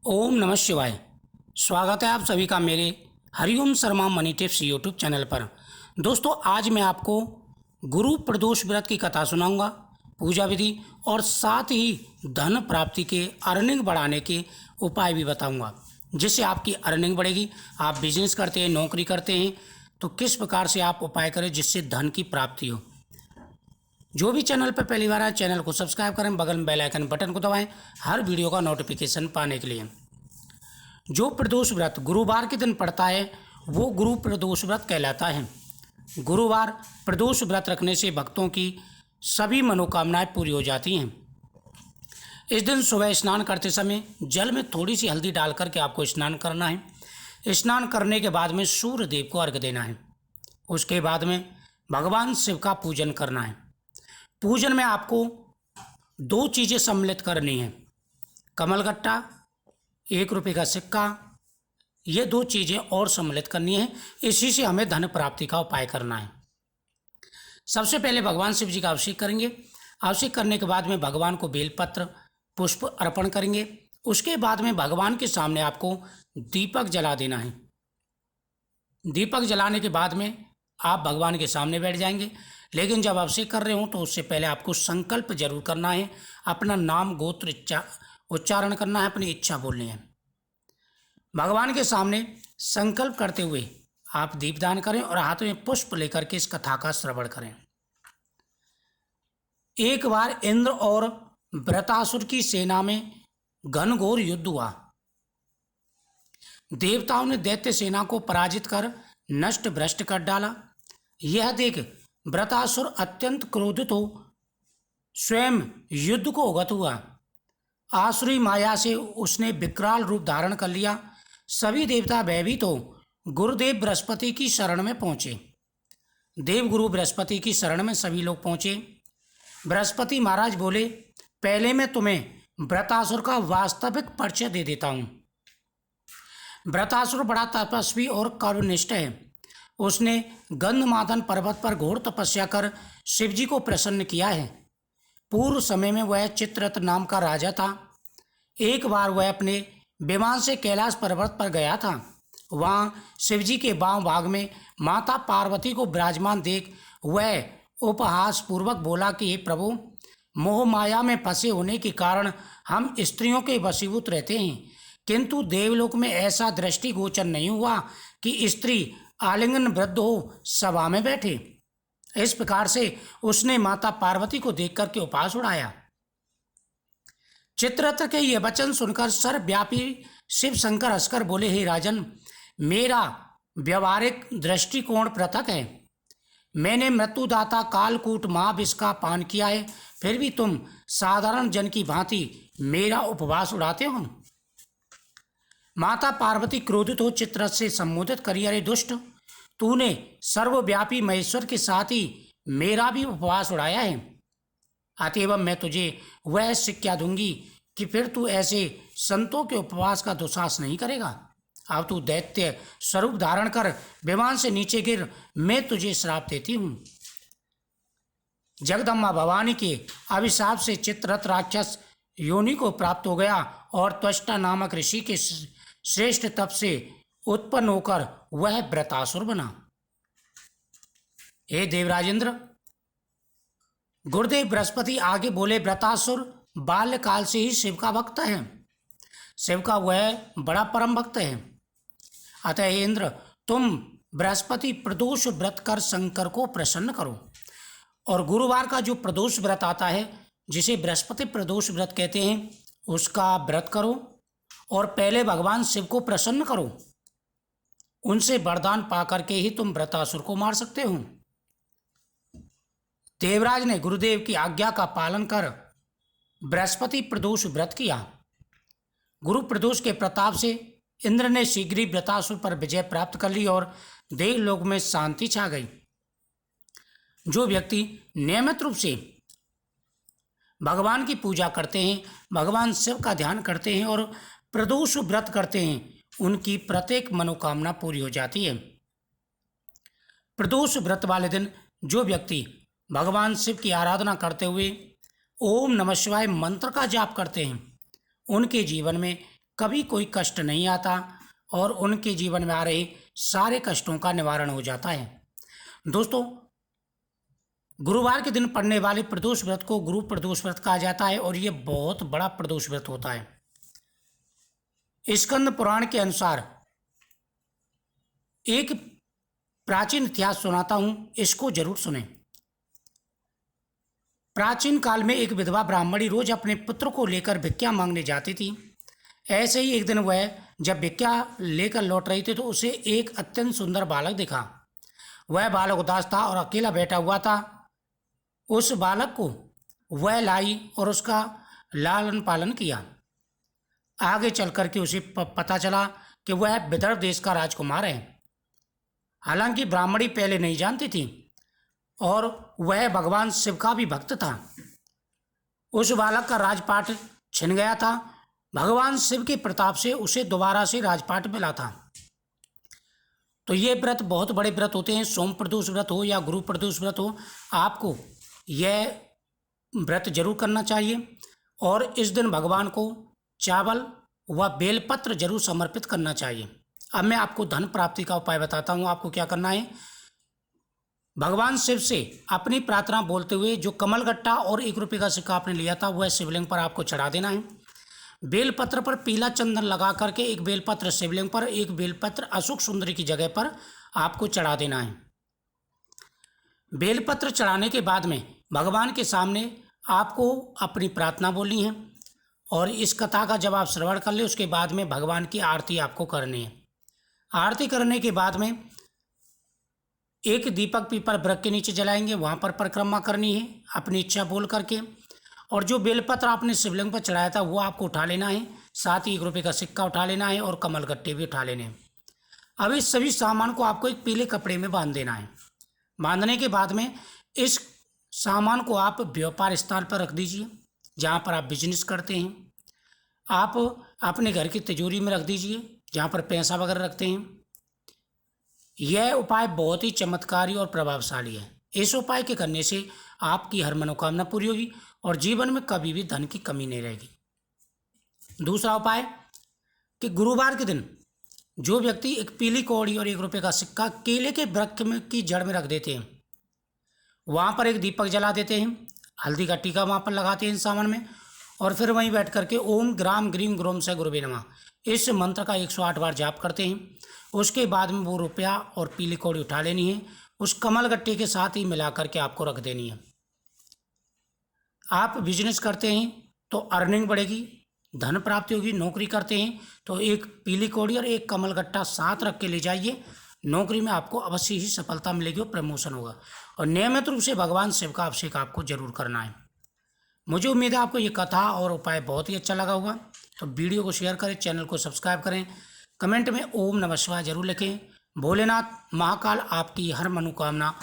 ओम नमः शिवाय। स्वागत है आप सभी का मेरे Hariom Sharma money tips YouTube channel पर। दोस्तों, आज मैं आपको गुरु प्रदोष व्रत की कथा सुनाऊंगा, पूजा विधि और साथ ही धन प्राप्ति के अर्निंग बढ़ाने के उपाय भी बताऊंगा, जिससे आपकी अर्निंग बढ़ेगी। आप बिजनेस करते हैं, नौकरी करते हैं, तो किस प्रकार से आप उपाय करें जिससे धन की प्राप्ति हो। जो भी चैनल पर पहली बार आए, चैनल को सब्सक्राइब करें, बगल में बेल आइकन बटन को दबाएं हर वीडियो का नोटिफिकेशन पाने के लिए। जो प्रदोष व्रत गुरुवार के दिन पड़ता है वो गुरु प्रदोष व्रत कहलाता है। गुरुवार प्रदोष व्रत रखने से भक्तों की सभी मनोकामनाएं पूरी हो जाती हैं। इस दिन सुबह स्नान करते समय जल में थोड़ी सी हल्दी डाल करके आपको स्नान करना है। स्नान करने के बाद में सूर्य देव को अर्घ्य देना है। उसके बाद में भगवान शिव का पूजन करना है। पूजन में आपको दो चीज़ें सम्मिलित करनी है, कमलगट्टा, 1 रुपये का सिक्का, ये दो चीज़ें और सम्मिलित करनी है। इसी से हमें धन प्राप्ति का उपाय करना है। सबसे पहले भगवान शिव जी का अभिषेक करेंगे। अभिषेक करने के बाद में भगवान को बेलपत्र पुष्प अर्पण करेंगे। उसके बाद में भगवान के सामने आपको दीपक जला देना है। दीपक जलाने के बाद में आप भगवान के सामने बैठ जाएंगे। लेकिन जब अभिषेक कर रहे हो तो उससे पहले आपको संकल्प जरूर करना है। अपना नाम गोत्र उच्चारण करना है, अपनी इच्छा बोलनी है। भगवान के सामने संकल्प करते हुए आप दीपदान करें और हाथ में पुष्प लेकर के इस कथा का श्रवण करें। एक बार इंद्र और वृत्रासुर की सेना में घनघोर युद्ध हुआ। देवताओं ने दैत्य सेना को पराजित कर नष्ट भ्रष्ट कर डाला। यह देख वृत्रासुर अत्यंत क्रोधित हो स्वयं युद्ध को उगत हुआ। आसुरी माया से उसने विकराल रूप धारण कर लिया। सभी देवता भयभीत हो गुरुदेव बृहस्पति की शरण में पहुंचे। देवगुरु बृहस्पति की शरण में सभी लोग पहुंचे। बृहस्पति महाराज बोले, पहले मैं तुम्हें वृत्रासुर का वास्तविक परिचय दे देता हूं। वृत्रासुर बड़ा तपस्वी और कर्मनिष्ठ है। उसने गंधमादन पर्वत पर घोर तपस्या कर शिवजी को प्रसन्न किया है। पूर्व समय में वह चित्ररथ नाम का राजा था। एक बार वह अपने विमान से कैलाश पर्वत पर गया था। वहाँ शिवजी के वाम भाग में माता पार्वती को विराजमान देख वह उपहास पूर्वक बोला कि हे प्रभु, मोह माया में फंसे होने के कारण हम स्त्रियों के वशीभूत रहते हैं, किंतु देवलोक में ऐसा दृष्टिगोचर नहीं हुआ कि स्त्री आलिंगन वृद्ध हो सभा में बैठे। इस प्रकार से उसने माता पार्वती को देख करके उपहास उड़ाया। चित्ररथ के ये वचन सुनकर सर्वव्यापी शिव शंकर हंसकर बोले, हे राजन, मेरा व्यवहारिक दृष्टिकोण पृथक है। मैंने मृत्युदाता कालकूट महाविष का पान किया है, फिर भी तुम साधारण जन की भांति मेरा उपवास उड़ाते हो। माता पार्वती क्रोधित हो चित्ररथ से संबोधित करी, अरे दुष्ट, तूने सर्वव्यापी महेश्वर के साथ ही मेरा भी उपवास उड़ाया है। अतएव मैं तुझे वह शिक्षा दूंगी कि फिर तू ऐसे संतों के उपवास का दुस्साहस नहीं करेगा। अब तू दैत्य स्वरूप धारण कर विमान से नीचे गिर, मैं तुझे श्राप देती हूँ। जगदम्बा भवानी के अभिशाप से चित्ररथ राक्षस योनि को प्राप्त हो गया और त्वष्टा नामक ऋषि के श्रेष्ठ तप से उत्पन्न होकर वह वृत्रासुर बना। हे देवराजेंद्र, गुरुदेव बृहस्पति आगे बोले, वृत्रासुर बाल्यकाल से ही शिव का भक्त है। शिव का वह बड़ा परम भक्त है। अतः हे इंद्र, तुम बृहस्पति प्रदोष व्रत कर शंकर को प्रसन्न करो। और गुरुवार का जो प्रदोष व्रत आता है, जिसे बृहस्पति प्रदोष व्रत कहते हैं, उसका व्रत करो और पहले भगवान शिव को प्रसन्न करो। उनसे वरदान पा करके ही तुम वृत्रासुर को मार सकते हो। देवराज ने गुरुदेव की आज्ञा का पालन कर बृहस्पति प्रदोष व्रत किया। गुरु प्रदोष के प्रताप से इंद्र ने शीघ्र ही वृत्रासुर पर विजय प्राप्त कर ली और देवलोक में शांति छा गई। जो व्यक्ति नियमित रूप से भगवान की पूजा करते हैं, भगवान शिव का ध्यान करते हैं और प्रदोष व्रत करते हैं, उनकी प्रत्येक मनोकामना पूरी हो जाती है। प्रदोष व्रत वाले दिन जो व्यक्ति भगवान शिव की आराधना करते हुए ओम नमः शिवाय मंत्र का जाप करते हैं, उनके जीवन में कभी कोई कष्ट नहीं आता और उनके जीवन में आ रहे सारे कष्टों का निवारण हो जाता है। दोस्तों, गुरुवार के दिन पड़ने वाले प्रदोष व्रत को गुरु प्रदोष व्रत कहा जाता है और ये बहुत बड़ा प्रदोष व्रत होता है। स्कंद पुराण के अनुसार एक प्राचीन इतिहास सुनाता हूं, इसको जरूर सुनें। प्राचीन काल में एक विधवा ब्राह्मणी रोज अपने पुत्र को लेकर भिक्षा मांगने जाती थी। ऐसे ही एक दिन वह जब भिक्षा लेकर लौट रही थी तो उसे एक अत्यंत सुंदर बालक दिखा। वह बालक उदास था और अकेला बैठा हुआ था। उस बालक को वह लाई और उसका लालन पालन किया। आगे चल कर के उसे पता चला कि वह विदर्भ देश का राजकुमार है। हालांकि ब्राह्मणी पहले नहीं जानती थी और वह भगवान शिव का भी भक्त था। उस बालक का राजपाट छिन गया था। भगवान शिव के प्रताप से उसे दोबारा से राजपाट मिला था। तो ये व्रत बहुत बड़े व्रत होते हैं। सोम प्रदोष व्रत हो या गुरु प्रदोष व्रत हो, आपको यह व्रत जरूर करना चाहिए और इस दिन भगवान को चावल व बेलपत्र जरूर समर्पित करना चाहिए। अब मैं आपको धन प्राप्ति का उपाय बताता हूँ। आपको क्या करना है, भगवान शिव से अपनी प्रार्थना बोलते हुए जो कमलगट्टा और 1 रुपये का सिक्का आपने लिया था वह शिवलिंग पर आपको चढ़ा देना है। बेलपत्र पर पीला चंदन लगा करके एक बेलपत्र शिवलिंग पर, एक बेलपत्र अशोक सुंदरी की जगह पर आपको चढ़ा देना है। बेलपत्र चढ़ाने के बाद में भगवान के सामने आपको अपनी प्रार्थना बोलनी है और इस कथा का जब आप श्रवण कर ले उसके बाद में भगवान की आरती आपको करनी है। आरती करने के बाद में एक दीपक पीपल वृक्ष के नीचे जलाएंगे, वहाँ पर परिक्रमा करनी है अपनी इच्छा बोल करके। और जो बेलपत्र आपने शिवलिंग पर चढ़ाया था वो आपको उठा लेना है, साथ ही 1 रुपये का सिक्का उठा लेना है और कमल गट्टे भी उठा लेने हैं। अब इस सभी सामान को आपको एक पीले कपड़े में बांध देना है। बांधने के बाद में इस सामान को आप व्यापार स्थान पर रख दीजिए, जहाँ पर आप बिजनेस करते हैं। आप अपने घर की तिजोरी में रख दीजिए, जहाँ पर पैसा वगैरह रखते हैं। यह उपाय बहुत ही चमत्कारी और प्रभावशाली है। इस उपाय के करने से आपकी हर मनोकामना पूरी होगी और जीवन में कभी भी धन की कमी नहीं रहेगी। दूसरा उपाय कि गुरुवार के दिन जो व्यक्ति एक पीली कौड़ी और 1 रुपये का सिक्का केले के वृक्ष में की जड़ में रख देते हैं, वहाँ पर एक दीपक जला देते हैं, हल्दी का टीका वहाँ पर लगाते हैं इन सामान में और फिर वहीं बैठ करके ओम ग्राम ग्रीम ग्रोम से गुरुवे नमः इस मंत्र का 108 बार जाप करते हैं। उसके बाद में वो रुपया और पीली कौड़ी उठा लेनी है, उस कमल गट्टे के साथ ही मिला करके आपको रख देनी है। आप बिजनेस करते हैं तो अर्निंग बढ़ेगी, धन प्राप्ति होगी। नौकरी करते हैं तो एक पीली कौड़ी और एक कमल गट्टा साथ रख के ले जाइए। नौकरी में आपको अवश्य ही सफलता मिलेगी और प्रमोशन होगा। और नियमित रूप से भगवान शिव का अभिषेक आपको जरूर करना है। मुझे उम्मीद है आपको ये कथा और उपाय बहुत ही अच्छा लगा होगा। तो वीडियो को शेयर करें, चैनल को सब्सक्राइब करें, कमेंट में ओम नमः शिवाय जरूर लिखें। भोलेनाथ महाकाल आपकी हर मनोकामना